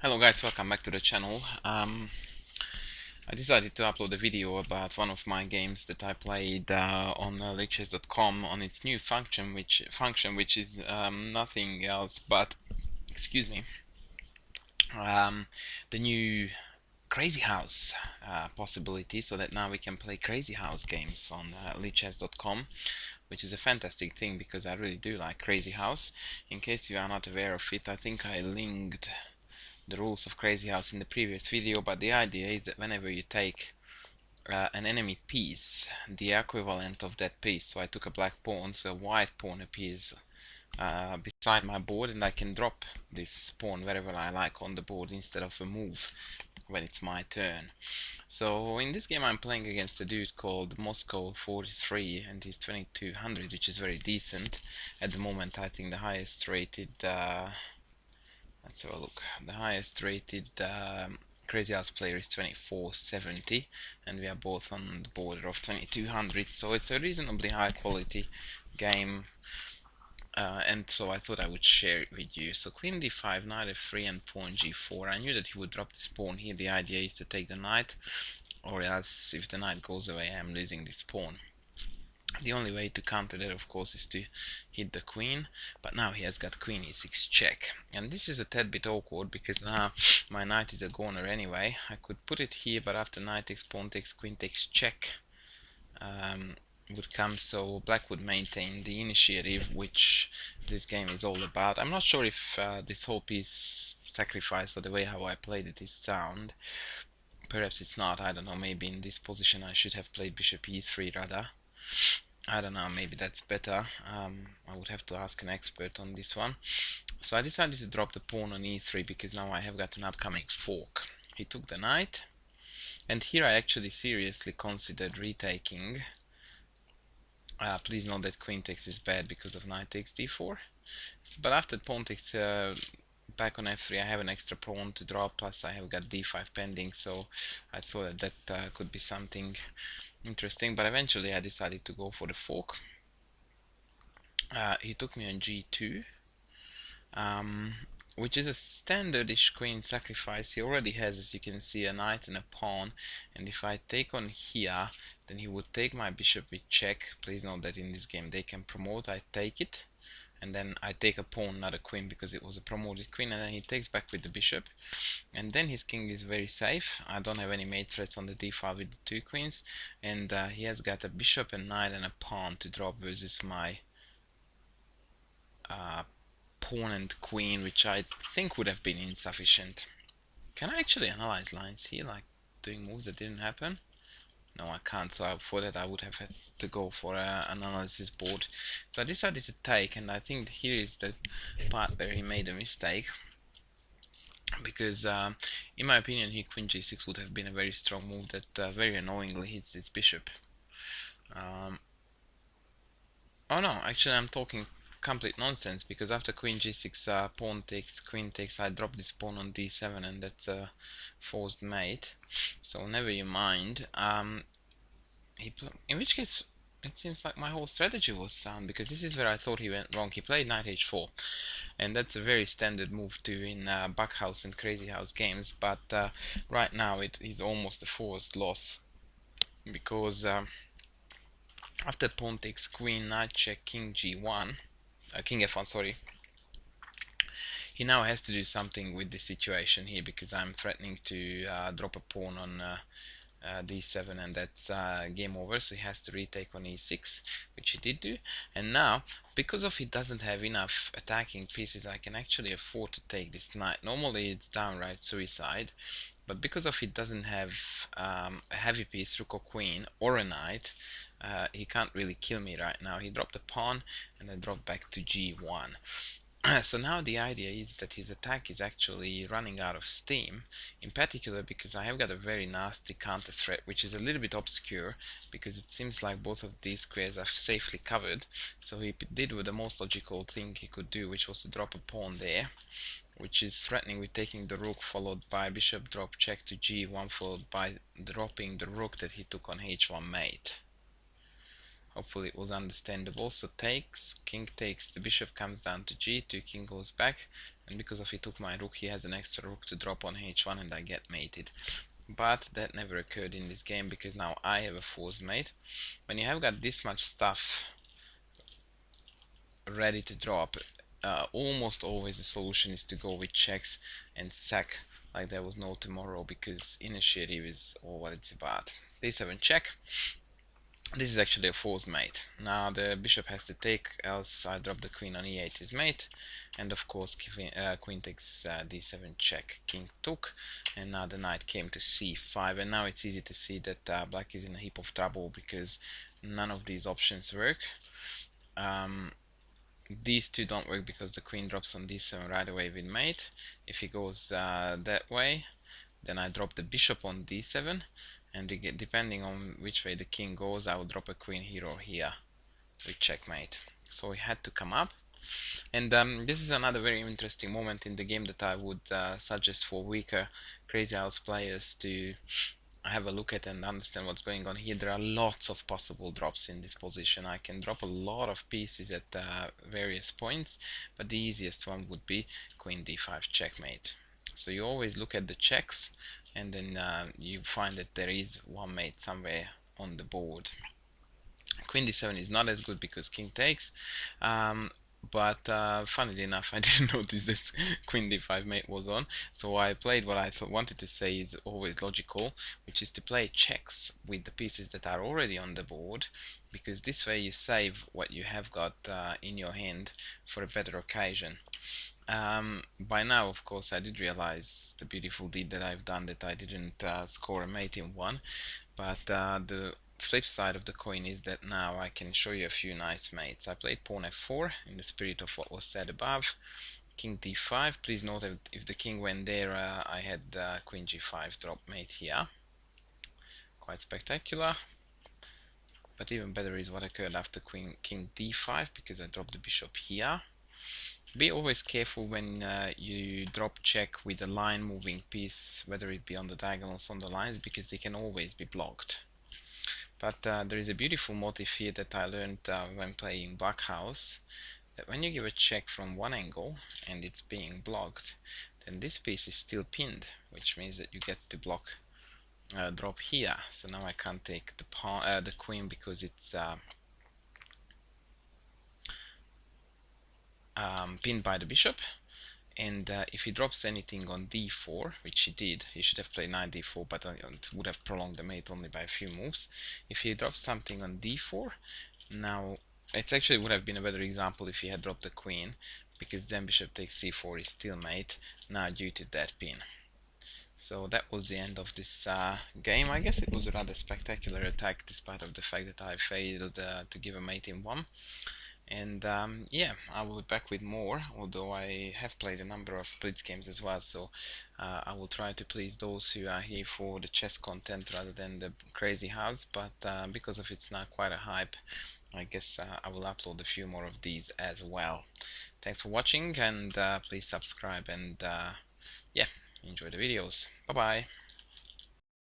Hello guys, welcome back to the channel. I decided to upload a video about one of my games that I played on lichess.com on its new function which is nothing else but, excuse me, the new Crazy House possibility, so that now we can play Crazy House games on lichess.com, which is a fantastic thing because I really do like Crazy House. In case you are not aware of it, I think I linked the rules of Crazy House in the previous video, but the idea is that whenever you take an enemy piece, the equivalent of that piece, so I took a black pawn, so a white pawn appears beside my board, and I can drop this pawn wherever I like on the board instead of a move when it's my turn. So in this game I'm playing against a dude called Moscow 43, and he's 2200, which is very decent. At the moment I think the highest rated let's have a look. The highest rated Crazy House player is 2470, and we are both on the border of 2200, so it's a reasonably high quality game. And so I thought I would share it with you. So queen d5, knight f3, and pawn g4. I knew that he would drop this pawn here. The idea is to take the knight, or else if the knight goes away I'm losing this pawn. The only way to counter that, of course, is to hit the queen, but now he has got queen e6 check. And this is a tad bit awkward because now my knight is a goner anyway. I could put it here, but after knight takes, pawn takes, queen takes check would come, so black would maintain the initiative, which this game is all about. I'm not sure if this whole piece sacrifice or the way how I played it is sound. Perhaps it's not, I don't know, maybe in this position I should have played bishop e3 rather. I don't know, maybe that's better. I would have to ask an expert on this one. So I decided to drop the pawn on e3 because now I have got an upcoming fork. He took the knight, and here I actually seriously considered retaking. Please note that queen takes is bad because of knight takes d4. But after pawn takes back on f3, I have an extra pawn to draw, plus I have got d5 pending, so I thought that could be something interesting, but eventually I decided to go for the fork. He took me on g2, which is a standardish queen sacrifice. He already has, as you can see, a knight and a pawn, and if I take on here, then he would take my bishop with check. Please note that in this game they can promote. I take it, and then I take a pawn, not a queen, because it was a promoted queen, and then he takes back with the bishop, and then his king is very safe. I don't have any mate threats on the d5 with the two queens, and he has got a bishop and knight and a pawn to drop versus my pawn and queen, which I think would have been insufficient. Can I actually analyze lines here, like doing moves that didn't happen? No, I can't, so for that I would have had to go for an analysis board. So I decided to take, and I think here is the part where he made a mistake, because in my opinion here queen g6 would have been a very strong move that very annoyingly hits this bishop. Oh no, actually I'm talking complete nonsense, because after queen g6, pawn takes, queen takes, I drop this pawn on d7, and that's a forced mate, so never you mind. In which case it seems like my whole strategy was sound, because this is where I thought he went wrong. He played knight h4, and that's a very standard move too in Buckhouse and Crazy House games, but right now it is almost a forced loss, because after pawn takes queen, knight check, king g1, king f1, sorry, he now has to do something with this situation here, because I'm threatening to drop a pawn on d7, and that's game over, so he has to retake on e6, which he did do. And now, because of he doesn't have enough attacking pieces, I can actually afford to take this knight. Normally it's downright suicide, but because of he doesn't have a heavy piece, rook or queen, or a knight, he can't really kill me right now. He dropped a pawn, and I dropped back to g1. So now the idea is that his attack is actually running out of steam, in particular because I have got a very nasty counter threat, which is a little bit obscure, because it seems like both of these squares are safely covered. So he did the most logical thing he could do, which was to drop a pawn there, which is threatening with taking the rook, followed by bishop drop check to g1, followed by dropping the rook that he took on h1 mate. Hopefully it was understandable. So takes, king takes, the bishop comes down to g2, king goes back, and because of he took my rook, he has an extra rook to drop on h1 and I get mated. But that never occurred in this game because now I have a forced mate. When you have got this much stuff ready to drop, almost always the solution is to go with checks and sack like there was no tomorrow, because initiative is all what it's about. d7 check. This is actually a forced mate. Now the bishop has to take, else I drop the queen on e8 is mate, and of course queen takes d7 check, king took, and now the knight came to c5, and now it's easy to see that black is in a heap of trouble because none of these options work. These two don't work because the queen drops on d7 right away with mate. If he goes that way, then I drop the bishop on d7, and depending on which way the king goes, I will drop a queen here or here with checkmate. So he had to come up, and this is another very interesting moment in the game that I would suggest for weaker Crazy House players to have a look at and understand what's going on here. There are lots of possible drops in this position. I can drop a lot of pieces at various points, but the easiest one would be queen d5 checkmate. So you always look at the checks, and then you find that there is one mate somewhere on the board. Queen d7 is not as good because king takes, but funnily enough, I didn't notice this queen d5 mate was on, so I played what I wanted to say is always logical, which is to play checks with the pieces that are already on the board, because this way you save what you have got in your hand for a better occasion. By now, of course, I did realize the beautiful deed that I've done, that I didn't score a mate in one, but the flip side of the coin is that now I can show you a few nice mates. I played pawn f4 in the spirit of what was said above. King d5. Please note that if the king went there, I had queen g5 drop mate here. Quite spectacular. But even better is what occurred after king d5, because I dropped the bishop here. Be always careful when you drop check with a line moving piece, whether it be on the diagonals on the lines, because they can always be blocked. But there is a beautiful motif here that I learned when playing Black House, that when you give a check from one angle and it's being blocked, then this piece is still pinned, which means that you get to block drop here. So now I can't take the queen because it's pinned by the bishop. And if he drops anything on d4, which he did, he should have played knight d4, but it would have prolonged the mate only by a few moves. If he drops something on d4, now it actually would have been a better example if he had dropped the queen, because then bishop takes c4 is still mate, now due to that pin. So that was the end of this game. I guess it was a rather spectacular attack, despite of the fact that I failed to give a mate in one. And yeah, I will be back with more, although I have played a number of blitz games as well, so I will try to please those who are here for the chess content rather than the crazy house, but because of it's not quite a hype, I guess I will upload a few more of these as well. Thanks for watching, and please subscribe, and yeah, enjoy the videos. Bye bye.